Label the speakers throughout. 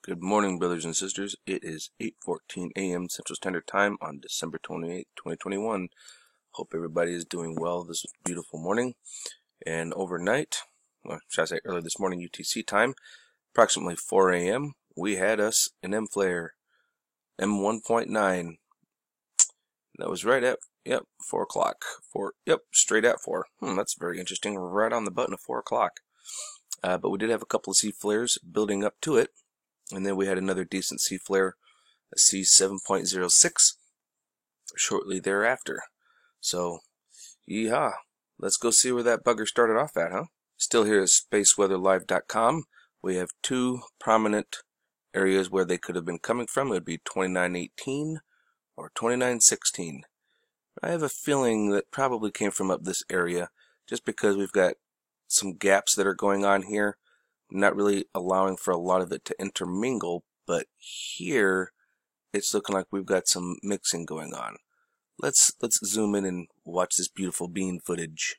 Speaker 1: Good morning, brothers and sisters. It is 8:14 a.m. Central Standard Time on December 28, 2021. Hope everybody is doing well this beautiful morning. And overnight, well, should I say early this morning UTC time, approximately 4 a.m., we had us an M flare, M1.9. That was right at, 4 o'clock. Straight at 4. That's very interesting. Right on the button of 4 o'clock. But we did have a couple of C flares building up to it. And then we had another decent C flare, a C7.06, shortly thereafter. So, yeehaw. Let's go see where that bugger started off at, huh? Still here at spaceweatherlive.com. We have two prominent areas where they could have been coming from. It would be 2918 or 2916. I have a feeling that probably came from up this area, just because we've got some gaps that are going on here. Not really allowing for a lot of it to intermingle, but here it's looking like we've got some mixing going on. Let's zoom in and watch this beautiful bean footage.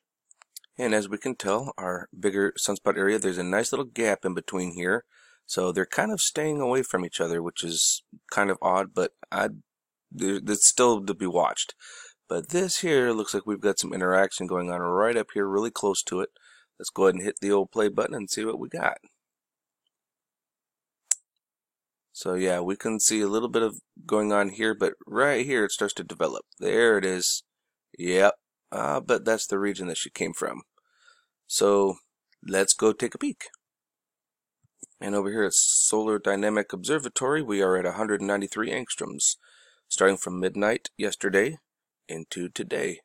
Speaker 1: And as we can tell, our bigger sunspot area, there's a nice little gap in between here. So they're kind of staying away from each other, which is kind of odd, but it's still to be watched. But this here looks like we've got some interaction going on right up here, really close to it. Let's go ahead and hit the old play button and see what we got. So yeah, we can see a little bit of going on here, but right here it starts to develop. There it is. Yep. But that's the region that she came from. So let's go take a peek. And over here at Solar Dynamic Observatory, we are at 193 angstroms, starting from midnight yesterday into today.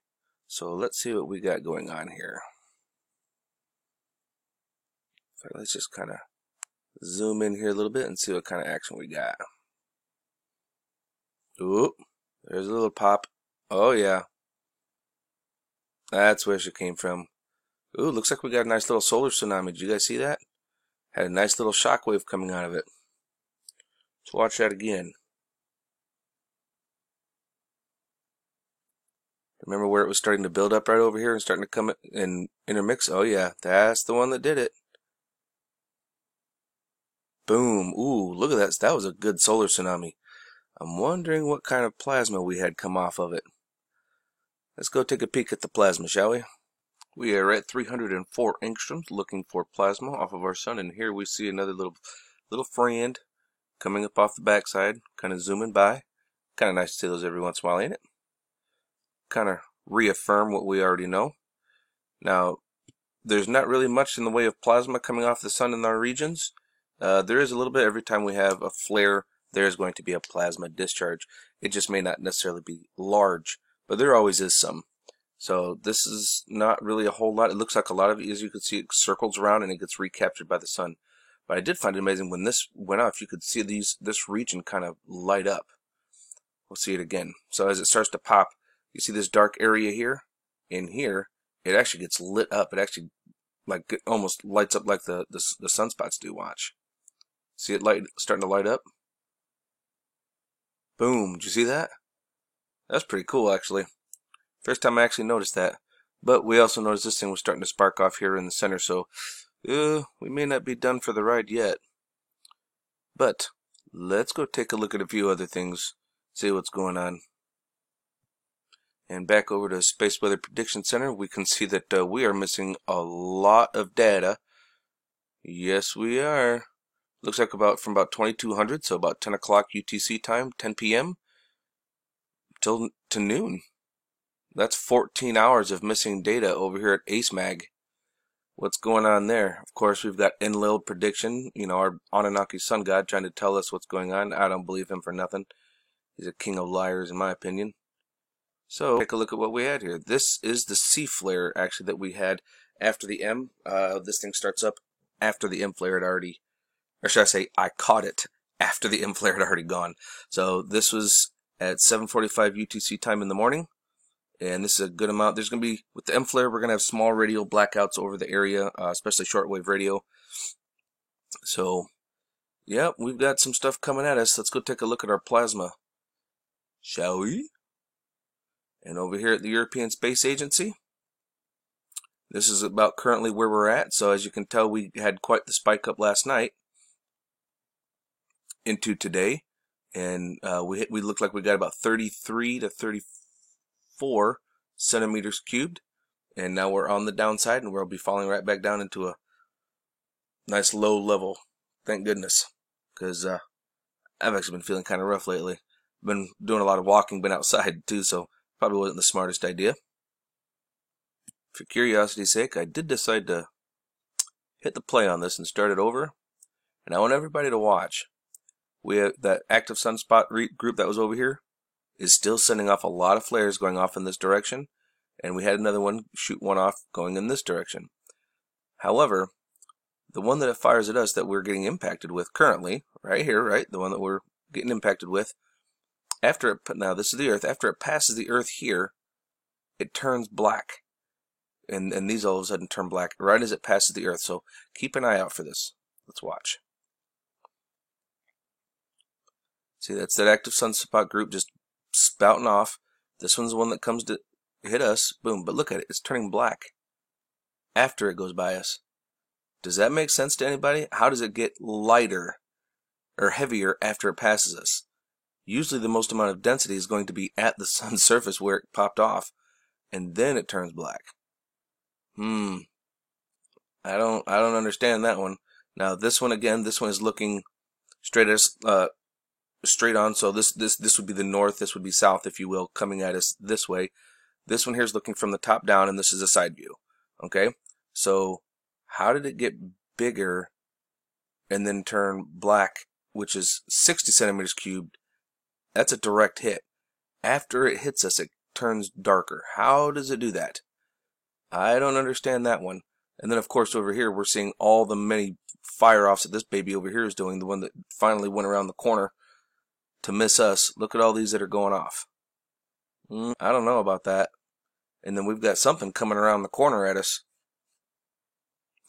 Speaker 1: So let's see what we got going on here. Let's just kind of zoom in here a little bit and see what kind of action we got. Oop, there's a little pop. Oh yeah, that's where she came from. Ooh, looks like we got a nice little solar tsunami. Did you guys see that? Had a nice little shockwave coming out of it. Let's watch that again. Remember where it was starting to build up right over here and starting to come and intermix? Oh yeah, that's the one that did it. Boom. Ooh, look at that. That was a good solar tsunami. I'm wondering what kind of plasma we had come off of it. Let's go take a peek at the plasma, shall we? We are at 304 angstroms looking for plasma off of our sun, and here we see another little friend coming up off the backside, kind of zooming by. Kind of nice to see those every once in a while, ain't it? Kind of reaffirm what we already know. Now, there's not really much in the way of plasma coming off the sun in our regions. There is a little bit every time we have a flare. There is going to be a plasma discharge. It just may not necessarily be large, but there always is some. So this is not really a whole lot. It looks like a lot of it, as you can see, it circles around and it gets recaptured by the sun. But I did find it amazing when this went off, you could see this region kind of light up. We'll see it again. So as it starts to pop, you see this dark area here? In here, it actually gets lit up. It actually like it almost lights up like the sunspots do. Watch. See it starting to light up? Boom. Did you see that? That's pretty cool, actually. First time I actually noticed that. But we also noticed this thing was starting to spark off here in the center, so we may not be done for the ride yet. But let's go take a look at a few other things, see what's going on. And back over to Space Weather Prediction Center, we can see that we are missing a lot of data. Yes, we are. Looks like from about 2200, so about 10 o'clock UTC time, 10 p.m. to noon. That's 14 hours of missing data over here at AceMag. What's going on there? Of course, we've got Enlil prediction, our Anunnaki sun god trying to tell us what's going on. I don't believe him for nothing. He's a king of liars, in my opinion. So, take a look at what we had here. This is the C flare, actually, that we had after the M. This thing starts up after the M flare had already, or should I say, I caught it after the M flare had already gone. So this was at 7:45 UTC time in the morning, and this is a good amount. There's going to be, with the M flare, we're going to have small radial blackouts over the area, especially shortwave radio. So, yeah, we've got some stuff coming at us. Let's go take a look at our plasma, shall we? And over here at the European Space Agency, this is about currently where we're at. So as you can tell, we had quite the spike up last night. into today, and we look like we got about 33 to 34 centimeters cubed, and now we're on the downside, and we'll be falling right back down into a nice low level. Thank goodness, because I've actually been feeling kind of rough lately. Been doing a lot of walking, been outside too, so probably wasn't the smartest idea. For curiosity's sake, I did decide to hit the play on this and start it over, and I want everybody to watch. We have that active sunspot group that was over here is still sending off a lot of flares going off in this direction, and we had another one shoot one off going in this direction. However, the one that it fires at us that we're getting impacted with currently, right here, right, the one that we're getting impacted with, after it, now this is the Earth, after it passes the Earth here, it turns black. And these all of a sudden turn black right as it passes the Earth. So keep an eye out for this. Let's watch. See, that's that active sunspot group just spouting off. This one's the one that comes to hit us. Boom. But look at it. It's turning black after it goes by us. Does that make sense to anybody? How does it get lighter or heavier after it passes us? Usually the most amount of density is going to be at the sun's surface where it popped off, and then it turns black. I don't understand that one. Now this one again, this one is looking straight at us, straight on. So this would be the north, this would be south, if you will, coming at us this way. This one here is looking from the top down, and this is a side view. Okay, so how did it get bigger and then turn black, which is 60 centimeters cubed? That's a direct hit. After it hits us, it turns darker. How does it do that? I don't understand that one. And then, of course, over here, we're seeing all the many fire-offs that this baby over here is doing, the one that finally went around the corner to miss us. Look at all these that are going off. I don't know about that. And then we've got something coming around the corner at us.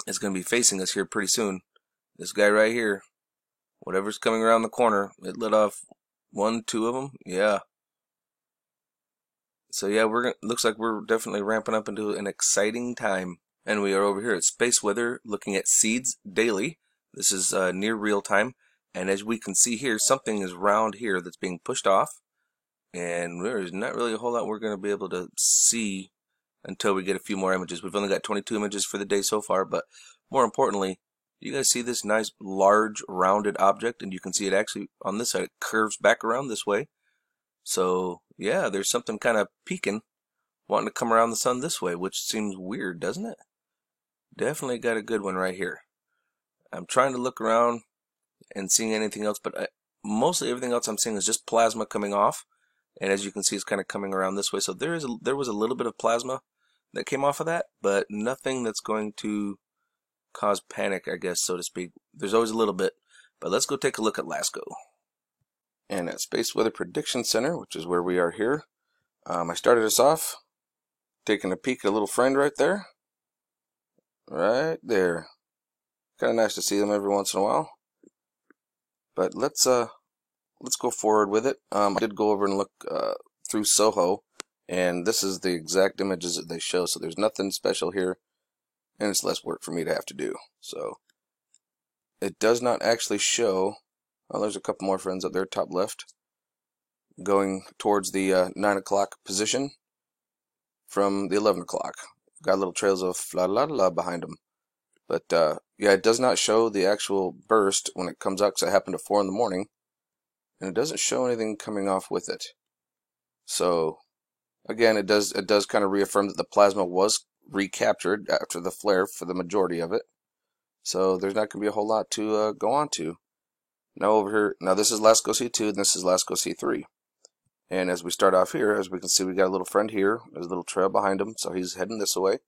Speaker 1: It's going to be facing us here pretty soon. This guy right here, whatever's coming around the corner, it lit off 1, 2 of them. Yeah. So yeah, looks like we're definitely ramping up into an exciting time. And we are over here at Space Weather looking at seeds daily. This is near real time. And as we can see here, something is round here that's being pushed off. And there is not really a whole lot we're going to be able to see until we get a few more images. We've only got 22 images for the day so far, but more importantly, you guys see this nice large rounded object, and you can see it actually on this side, it curves back around this way. So yeah, there's something kind of peeking, wanting to come around the sun this way, which seems weird, doesn't it? Definitely got a good one right here. I'm trying to look around and seeing anything else, but mostly everything else I'm seeing is just plasma coming off. And as you can see, it's kind of coming around this way. So there was a little bit of plasma that came off of that, but nothing that's going to cause panic, I guess, so to speak. There's always a little bit, but let's go take a look at LASCO. And at Space Weather Prediction Center, which is where we are here, I started us off taking a peek at a little friend right there. Right there. Kind of nice to see them every once in a while. But let's go forward with it. I did go over and look through SOHO, and this is the exact images that they show, so there's nothing special here, and it's less work for me to have to do. So it does not actually show. Oh, there's a couple more friends up there, top left, going towards the 9 o'clock position from the 11 o'clock. Got little trails of la la la behind them. But yeah, it does not show the actual burst when it comes out, because it happened at 4 in the morning. And it doesn't show anything coming off with it. So again, it does kind of reaffirm that the plasma was recaptured after the flare for the majority of it. So there's not going to be a whole lot to go on to. Now over here, now this is LASCO C2 and this is LASCO C3. And as we start off here, as we can see, we got a little friend here. There's a little trail behind him, so he's heading this way.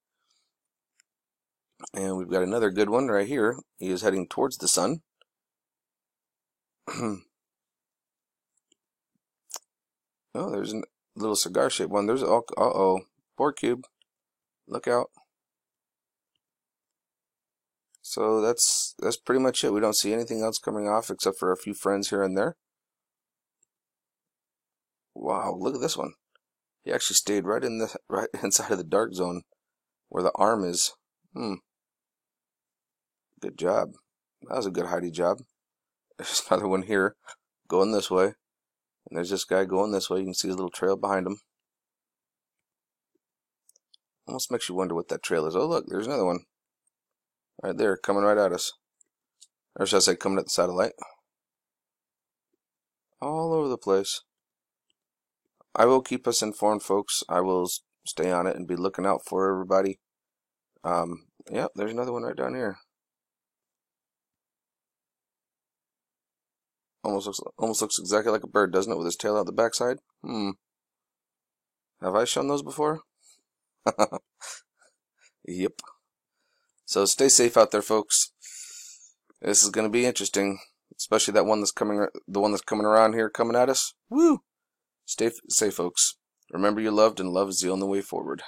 Speaker 1: And we've got another good one right here. He is heading towards the sun. Oh, there's a little cigar-shaped one. There's uh-oh, Borg cube. Look out. So that's pretty much it. We don't see anything else coming off except for a few friends here and there. Wow, look at this one. He actually stayed right inside of the dark zone where the arm is. Good job. That was a good hidey job. There's another one here going this way. And there's this guy going this way. You can see his little trail behind him. Almost makes you wonder what that trail is. Oh, look, there's another one. Right there, coming right at us. Or should I say, coming at the satellite. All over the place. I will keep us informed, folks. I will stay on it and be looking out for everybody. Yep, there's another one right down here. Almost looks exactly like a bird, doesn't it, with his tail out the backside? Have I shown those before? Yep. So stay safe out there, folks. This is going to be interesting, especially that one that's coming, the one that's coming around here, coming at us. Woo! Stay safe, folks. Remember, you're loved, and love is the only way forward.